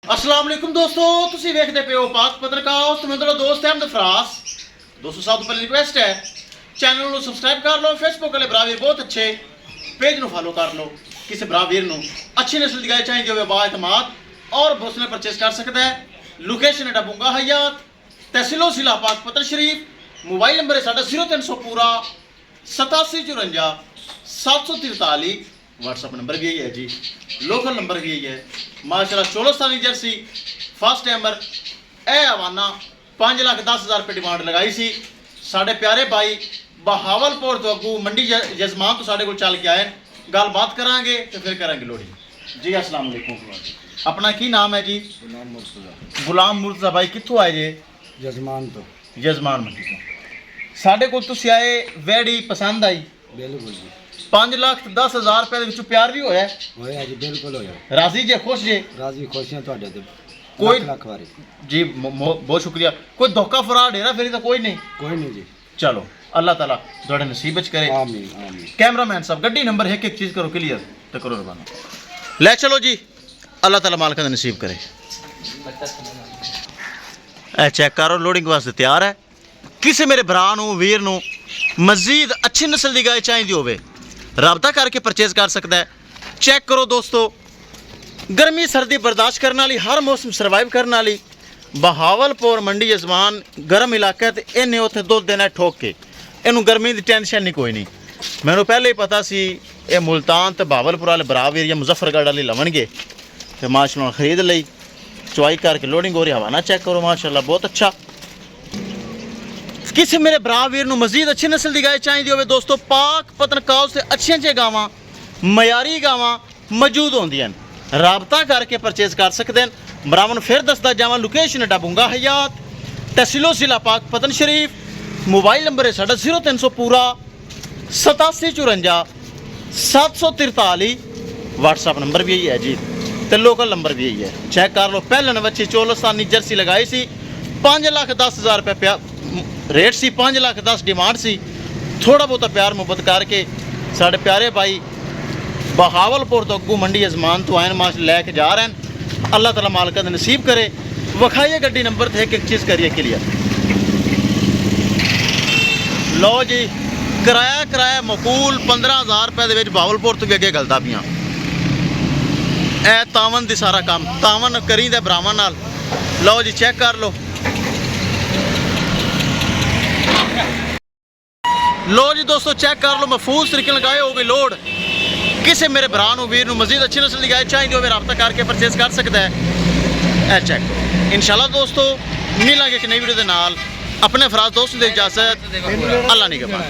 अस्सलाम वालेकुम दोस्तों, तुसी वेखदे पे हो पाक पत्रकार ते मेरा दोस्त है अहमद फरास। दोस्तों सब तो पहली रिक्वेस्ट है चैनल को सब्सक्राइब कर लो। फेसबुक वाले ब्रावीर बहुत अच्छे पेज को फॉलो कर लो। किसी ब्रावीर को अच्छी नस्ल की गाय चाहिए हो बाएतमाद और भरोसे परचेस कर सकता है। लोकेशन है बुंगा हयात तहसीलो जिला पाक पत्र शरीफ। मोबाइल नंबर है साढ़ा 0300 पूरा 8754 743। व्हाट्सअप नंबर भी यही है जी, लोकल नंबर भी यही है। माशाल्लाह 16 जर्सी फर्स्ट टाइमर ए हवाना 5,10,000 रुपये डिमांड लगाई सी। साढ़े प्यारे भाई बहावलपुर तो अगू मंडी जजमान तो साढ़े को चल के आए। गल बात करांगे तो फिर करांगे लोड़ी जी। अस्सलाम वालेकुम, अपना की नाम है जी? गुलाम मुर्तज़ा भाई कित्थों आए जे? जजमान तो जजमान मंडी तो साढ़े को तुसी आए वेड़ी पसंद आई? बिल्कुल जी। 5,10,000 रुपये ਦੇ ਵਿੱਚੋਂ ਪਿਆਰ ਵੀ ਹੋਇਆ ਹੋਇਆ ਜੀ, ਬਿਲकुल ਹੋਇਆ। ਰਾਜ਼ੀ ਜੇ ਖੁਸ਼ ਜੇ? ਰਾਜ਼ੀ ਖੁਸ਼ ਹਾਂ ਤੁਹਾਡੇ ਤੇ ਕੋਈ ਲੱਖ ਵਾਰੀ ਜੀ ਬਹੁਤ ਸ਼ੁਕਰੀਆ। ਕੋਈ ਧੋਖਾ ਫਰਾਡ ਹੈਰਾ ਫੇਰੀ ਤਾਂ ਕੋਈ ਨਹੀਂ? ਕੋਈ ਨਹੀਂ ਜੀ। ਚਲੋ ਅੱਲਾਹ ਤਾਲਾ ਤੁਹਾਡੇ ਨਸੀਬ ਵਿੱਚ ਕਰੇ। ਆਮੀਨ ਆਮੀਨ। कैमरामैन साहब गड्डी नंबर एक एक चीज़ करो क्लियर तो करो रबाना ले चलो जी। अल्लाह ताला मालिक दा नसीब करे। ए चेक करो लोडिंग वास्ते तैयार है। किसी मेरे भरा वीर नू मजीद अच्छी नस्ल की गाय चाहिए होवे राबता करके परचेज कर सकता है। चेक करो दोस्तों, गर्मी सर्दी बर्दाश्त करने वाली हर मौसम सर्वाइव करने वाली बहावलपुर मंडी जजमान गर्म इलाका है। इन्हें उत्थे दुध देना ठोक के इनू गर्मी की टेंशन नहीं कोई नहीं। मैनू पहले ही पता सी ये मुल्तान तो बहावलपुर वाले बराबर या मुजफ्फरगढ़ वाले लवणगे तो माशाल्लाह खरीद ली चुवाई करके लोडिंग हो रही। हवाना चेक करो माशाल्लाह बहुत अच्छा। किसी मेरे भरा वीर मजीद अच्छी नस्ल की गाय चाहिए हो दोस्तों पाक पतनकाउ से अच्छी गावां मयारी गावां मौजूद होंदियां राबता करके परचेज कर सकते हैं। बरावन फिर दसदा जावां लोकेशन है बुंगा हयात तहसीलो जिला पाक पतन शरीफ। मोबाइल नंबर है साढ़ा 0300 पूरा 8754 743। व्हाट्सअप नंबर भी यही है जी तो लोकल नंबर भी यही है। चेक कर लो पहले बच्ची चोलस्तानी जर्सी लगाई सी 5,10,000 रुपये रेट सी 5,10,000 डिमांड सी। थोड़ा बहुत प्यार मुहब्बत करके साढ़े प्यारे भाई बहावलपुर तो अगू मंडी जजमान तो आयन माश लैके जा रहे हैं। अल्लाह ताला मालिक दा नसीब करे। विखाइए गड्डी नंबर थे एक चीज़ करिए क्लियर। लो जी किराया मकूल 15,000 रुपये के बहावलपुर तो भी अगे गलता पियाँ। ए तावन दी सारा काम तावन करी दे भरावां नाल। लो जी चेक कर लो। लो जी दोस्तों चेक कर लो महफूज तरीके लगाए हो गई लोड। किसी मेरे भरा वीर मजीद अच्छी नस्ल की गाय चाहिए हो राबता करके परचेज कर सकता है। चेक करो इंशाल्लाह दोस्तों मिलेंगे एक नई वीडियो के नाल। अपने फराज दोस्त की इजाजत अल्लाह नहीं के बाद।